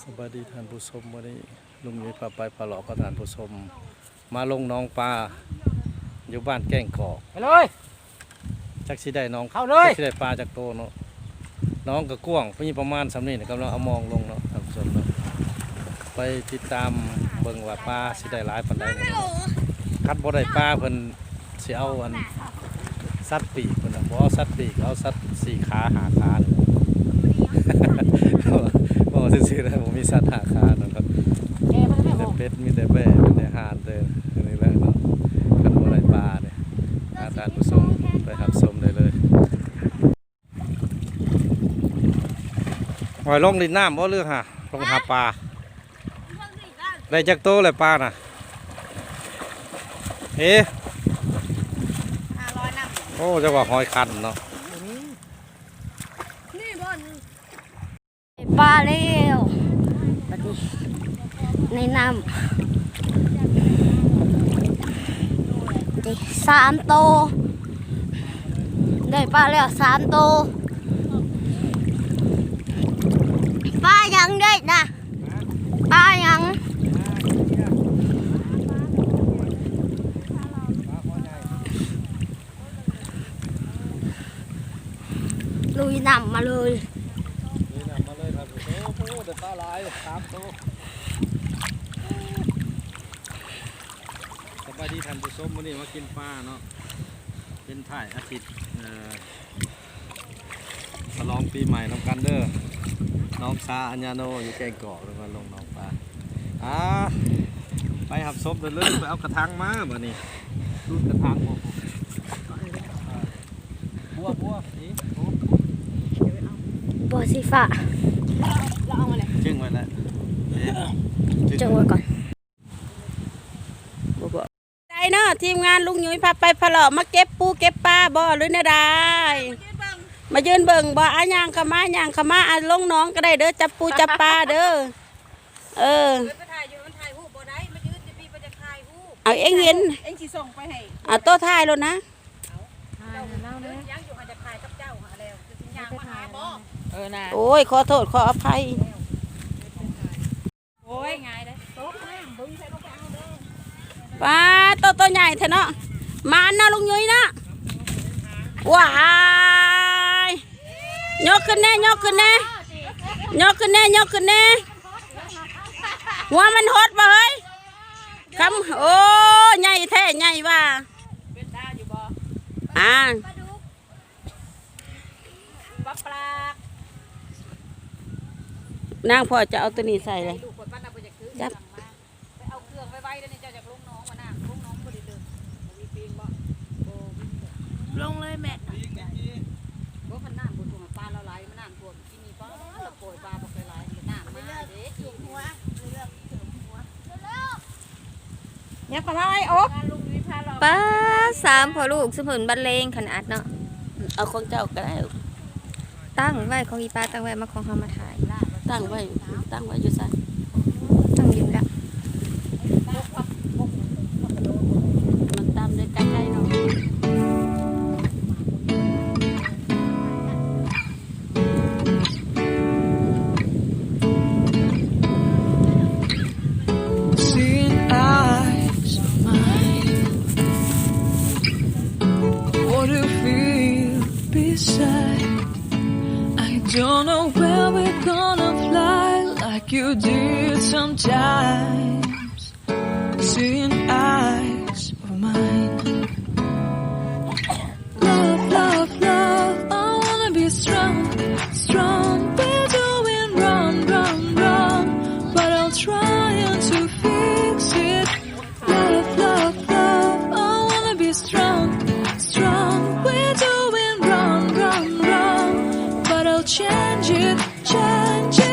สวัสดีท่านผู้ชมวันนี้ลุงนี้พาไปพาหล่อพาท่านผู้ชมมาลงน้องปลาอยู่บ้านแก้งกอกไปเลยจักสิได้น้องเข้าเลยจักสิได้ปลาจากโตเนาะน้องก็กว้างมีประมาณสำนี้กำลังเอามองลงเนาะท่านผู้ชมเนาะไปติดตามเบิ่งว่าปลาสิได้หลายปานใดเนาะคัดบ่ได้ปลาเพิ่นสิเอาอันสัตว์ปีกเพิ่นน่ะบ่เอาสัตว์ปีกเอาสัตว์สี่ขาหาขาบ่ซื่อๆนะผมมีสัตว์หาขาเนาะครับมีแต่เป็ดมีแต่แบ่มีแต่ห่านเด้ออันนี้แหละเนาะคันบ่ได้ปลาเนี่ยท่านผู้ชมไปรับชมได้เลยหอยลงดินน้ำบ่เรื่องฮะลงหาปลาได้จักโตเลยปลาน่ะเอ๊ะ500น้ำโอ้จะว่าหอยคันเนาะปลาเร็วในน้ำ3 โตได้ปลาแล้ว3 โตปลายังได้นะปลายังลุยน้ำมาเลยครับโอ้เด็ดปลาหลาย3 โตสบายดีท่านผู้ชมวันนี้มากินปลาเนาะเป็นถ่ายอาทิตย์ฉลองปีใหม่น้ำกันเด้อน้องซาอัญญาโนอยู่แกงเกาะแล้วมาลงน้องปลาไปหับซบเดินเลยไปเอากระถางมาบ่นี่รุ่นกระถางบัวนี่บัวสีฟ้าจึงไว้แล้วจึงไว้ก่อนได้เนาะทีมงานลุงยุ้ยพาไปพะเลาะมาเก็บปูเก็บปลาบ่หรือนาได้มายืนเบิ่งบ่ย่างขมาย่างขมาลงน้องก็ได้เด้อจับปูจับปลาเด้อเอาเอ็งเห็นเอ็งสิส่งไปให้เอาโต๊ะถ่ายแล้วนะโอ้ยขอโทษขออภัยโอ้ยไงได้โต๊ะบึ้งใส่ลงไปเอาเด้อปลาโตใหญ่เถอะเนาะมานะลุงยุ้ยนะว้ายยกขึ้นแน่ยกขึ้นแน่ยกขึ้นแน่ยกขึ้นแน่หัวมันหดบ่เฮ้ยคำโอ้ใหญ่แท้ใหญ่ว่าเป็นดาอยู่บ่ปลาปลานางพ่อจะเอาตัวนี้ใส่เลยจับไปเอาเครื่องไว้เดี๋ยวนี้เจ้าจากลุงน้องมานั่งลุงน้องบ่ได้เดินมีปีงบ่ลงเลยแม่บ่พันน้ำบ่ท่วมปลาเราไหลมาน้ำท่วมกินนี่ปลาเราปล่อยปลาบ่เคยไหลน้ำมาเด้จุ่มหัวเนี่ยก็ได้โอ๊กป้า3 พ่อลูกสมุนบรรเลงขนาดเนาะเอาของเจ้าก็ได้ตั้งไว้ของอีป้าตั้งไว้มาของเขามาถ่ายตั้งไว้อยู่ซะตั้งอยู่แล้วมันตามด้วยกันได้เนาะDon't know where we're gonna fly like you did sometimes. Seeing eyes of mine. Love, love, love. I wanna be strong, strong. We're doing wrong, wrong, wrong. But I'll try to fix it. Love, love, love. I wanna be strong, strong. We're doing wrong, wrong, wrong. But I'll change it, change it.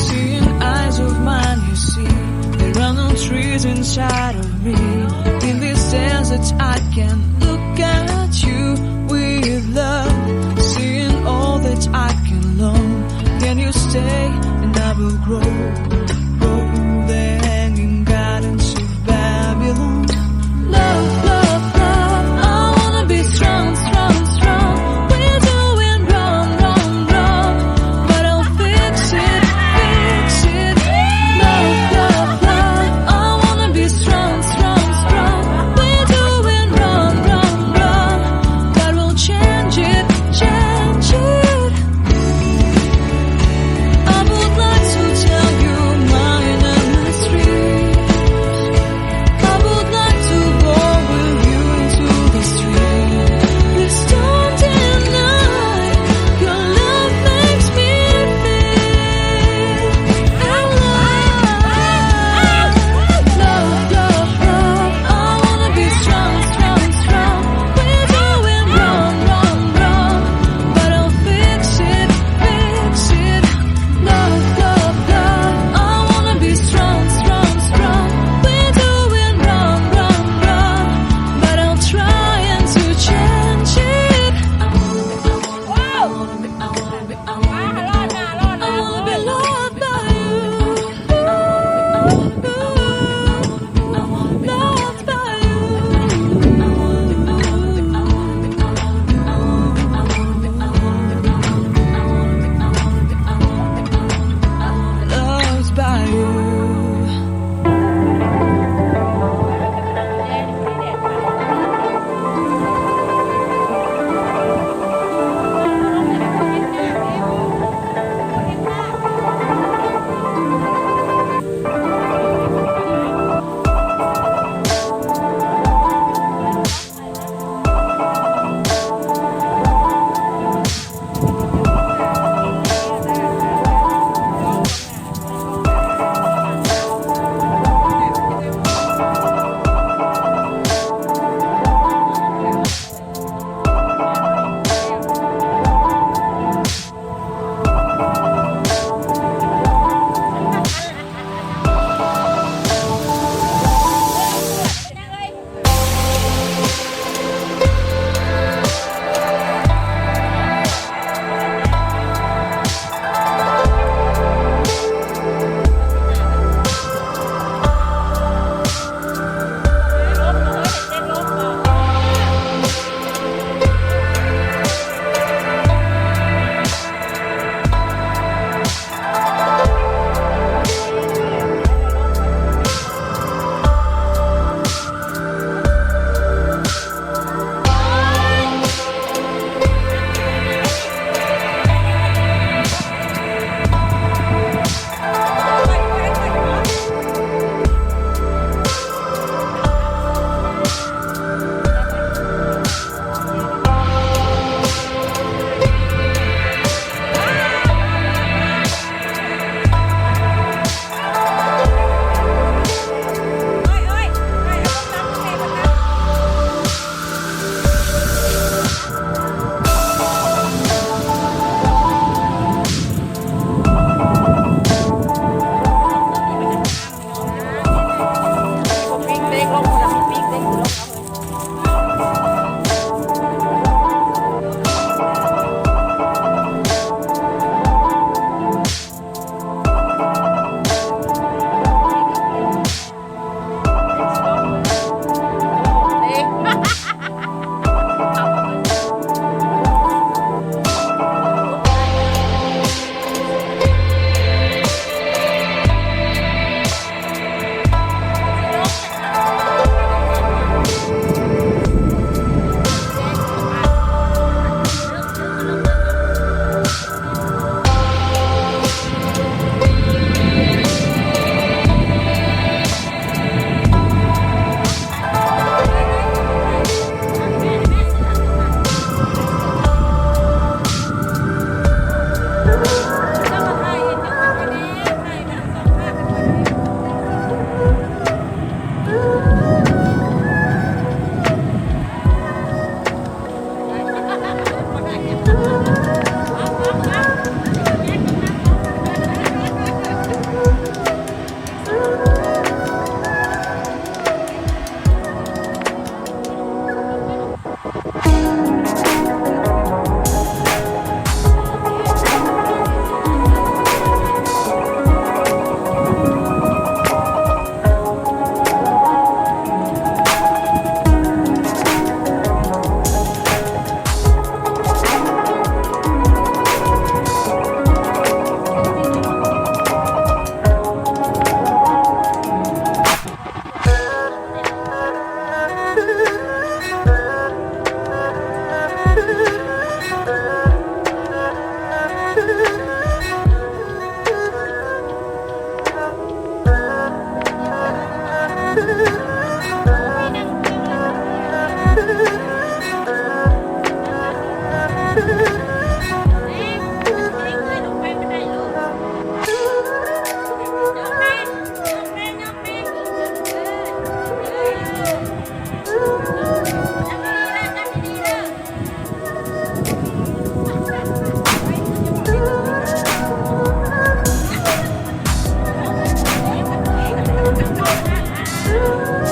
Seeing eyes of mine, you see, there are no trees inside of me. In this desert, I can look at you with love. Seeing all that I can long. Can you stay? And I will grow, grow the hanging gardens of bad. Hãy subscribe cho kênh Ghiền Mì Gõ để không bỏ lỡ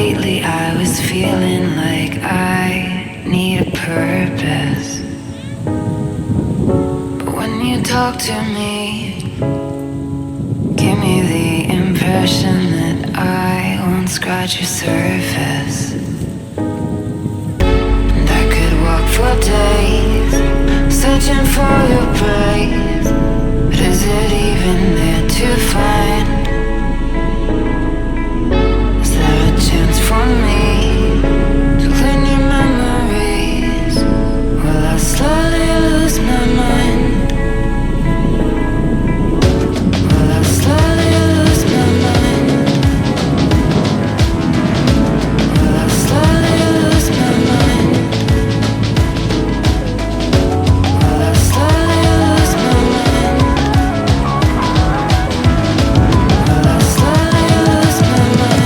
lately I was feeling like I need a purpose. But when you talk to me, give me the impression that I won't scratch your surface. And I could walk for days, searching for your praise. But is it even there to find? Is there a chance for me to clean your memories? Will I slowly lose my mind? Will I slowly lose my mind? Will I slowly lose my mind? Will I slowly lose my mind? Will I slowly lose my mind?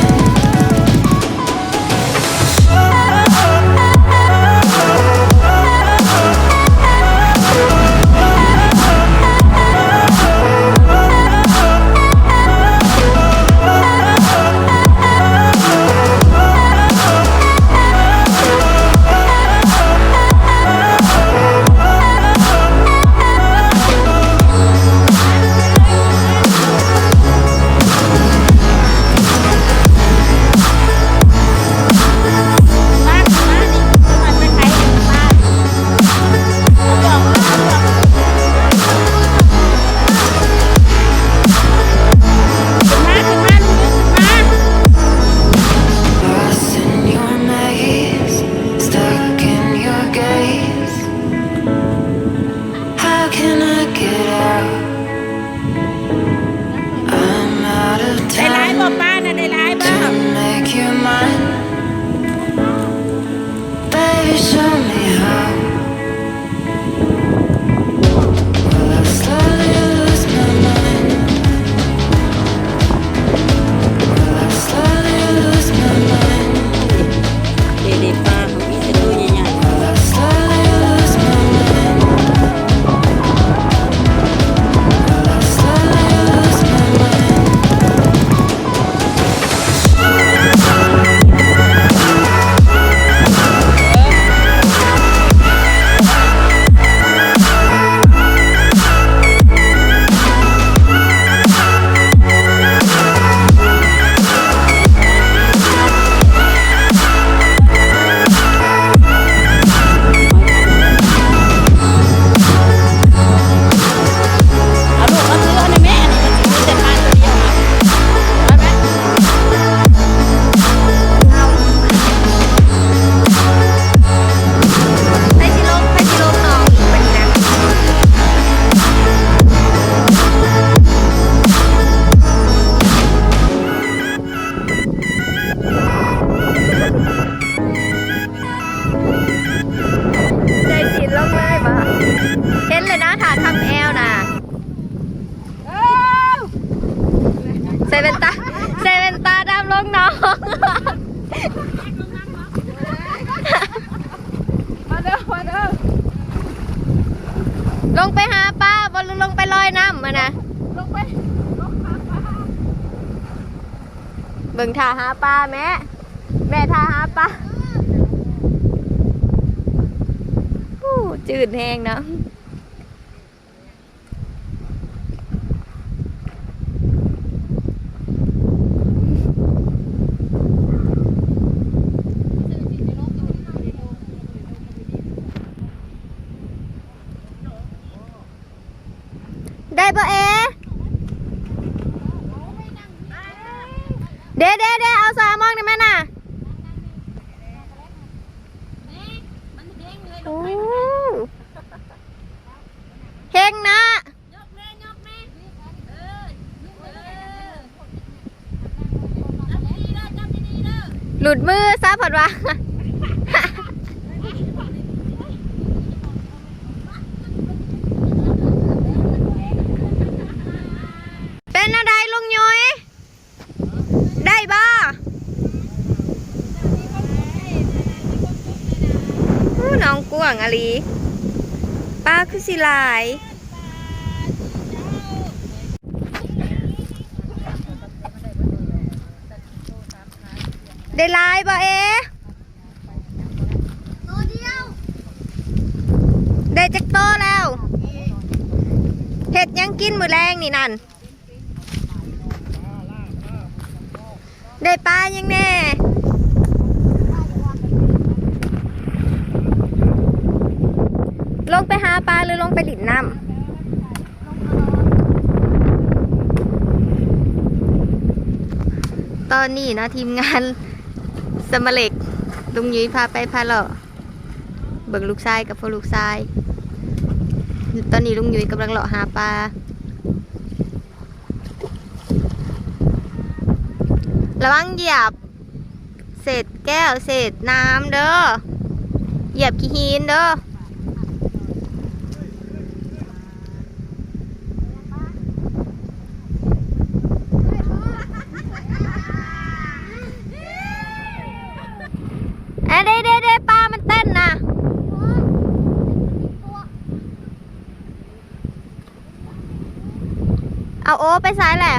Lost in your maze, stuck in your gaze. How can I get out? I'm out of ได้หลาย time บ่ป้านะได้หลายบ่ to make you mine. Baby, show me how. Will I slowly lose my mind? Will I slowly lose my mind? เด็กๆป้าเขามีแต่ตัวใหญ่ Will I slowly lose my mind? Will I slowly lose my mind?เบิ่งท่าหาปลาแม่ท่าหาปลาจืดแห้งเนาะได้ปะเด้เอาซามองได้ไหมน่ะโอ้เฮงนะหลุดมือซะผัดวะเป็นอะไรลุงย้อยได้บ่น้องกวางอลีป้าคือสิลายเ ได้หลายบ่เอได้จักโตแล้วเห็ดยังกินมื้อแรงนี่นั่นได้ปลายังแน่ลงไปหาปลาหรือลงไปดินน้ำตอนนี้นะทีมงานสมเล็กลุงยุ้ยพาไปพาเลาะเบิ่งลูกชายกับพ่อลูกชายตอนนี้ลุงยุ้ยกำลังเลาะหาปลาระวังเหยียบเศษแก้วเศษน้ำเด้อเหยียบขี้หินเด้อเด้ปลามันเต้นนะเอาโอ้ไปซ้ายแหละ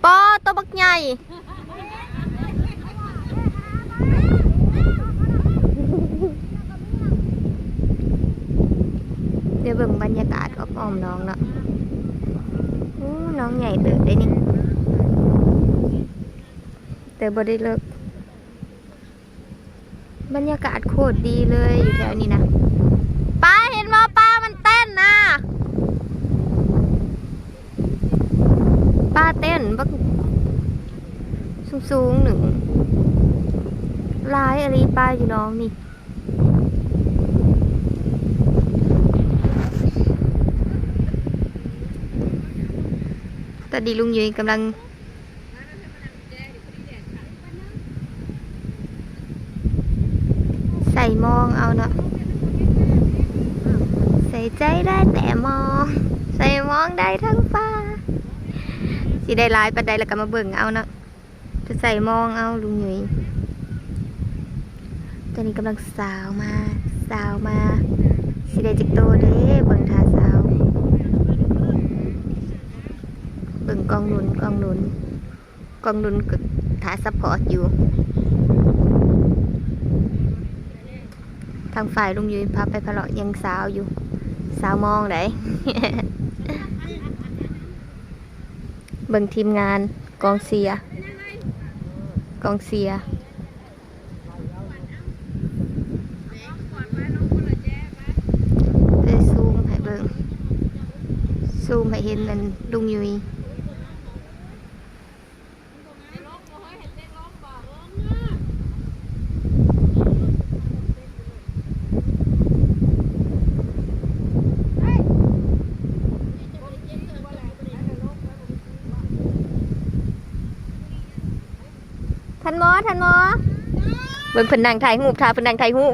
ปอตัวบักใหญ่เดี๋ยวเบิ่งบรรยากาศอ้อมน้องเนาะน้องใหญ่เติบได้นี่แต่บ่ได้เลิกบรรยากาศโคตรดีเลยอยู่แถวนี้นะป้าเห็นว่าป้ามันเต้นนะป้าเต้นบักสูงหนึ่งลายอะไรป้าอยู่น้องนี่ตอนนี้ลุงยุ้ยกำลังใส่มองเอาเนาะใส่ใจได้แต่มองใส่มองได้ทั้งฟ้าสิได้ลายปันใดแล้วก็มาเบิ่งเอาเนาะจะใส่มองเอาลุงยุ้ยตอนนี้กำลังสาวมาสิได้จิกโตเด้เบิ่งท่าสาวเบิ่งกองหนุนก็ถ่ายซัพพอร์ตอยู่ทางฝ่ายลุงยุ้ยพาไปพะเลาะยังสาวอยู่สาวมองได้ เบิ่งทีมงานกองเชียร์ได้ซูมให้เบิ่งซูมให้เห็นนั่นลุงยุ้ยทันหมอเบิ่งเพิ่นนั่งถ่ายรูปเพิ่นนั่งถ่ายรูป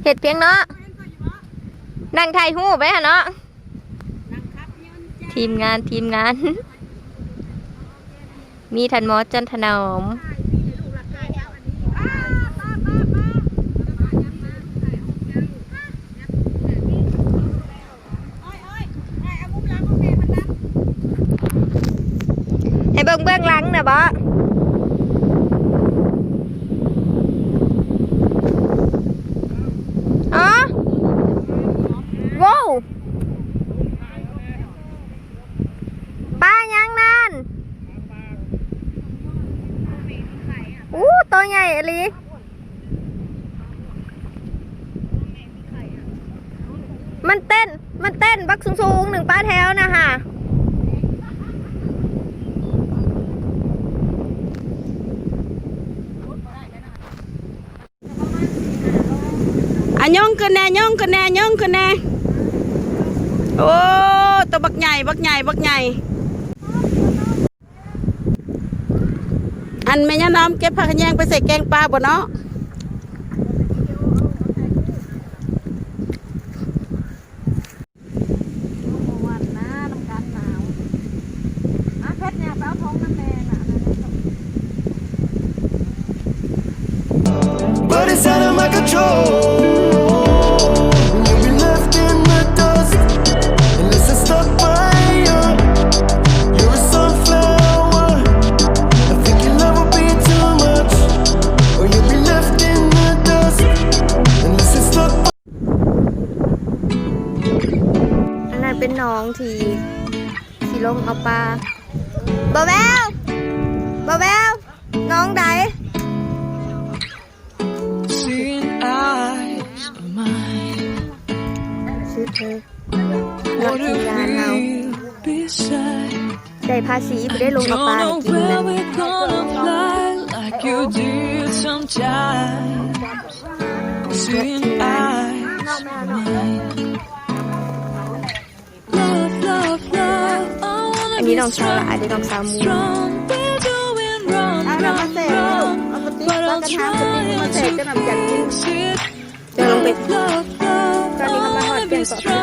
เฮ็ดเพียงเนาะนั่งถ่ายรูปไว้หั่นเนาะทีมงานมีทันหมอจันทนอมให้เบื้องหลังนะบ่อ๋อว้าวปลายังนั่นตัวใหญ่อะไรมันเต้นบักสูงหนึ่งปลาแถวนะฮะย่องขึ้นแน่โอ้ตัวบักใหญ่อันแม่ย่าน้ำเก็บผักขะแยงไปใส่แกงปลาบ่เนาะ it's out of my control. You'll be left in the dust unless I stop by you. You're a sunflower. I think your love will be too much, or you'll be left in the dust unless I stop by. อันนั้นเป็นน้องที่ลงเอาปลาบ่แววบ่แววน้องใด Seeing eyes of mine. ชื่อเธอนัก What ทีม if งานเรา we'll be sad? ได้ภาษีไปได้ลงเอา Don't ปลาให้ know กิน where นะ we're gonna fly like you did sometimes. Seeing eyes of mine. Love, love, love. I อั wanna น be นี้น้องสาว strong, หลายได้น้องสาวมู strong. We're doing wrong, เอาน้ำมา wrong, เสกลูก wrong. เอากระติก But แล้ว I'll ก็ทำกระติกมาเสก try จะนำจากกิน to fix it. เดี๋ยวลงไป Love, love, ตอนนี้เขามาหอด wanna เปลี่ย be นเกาะ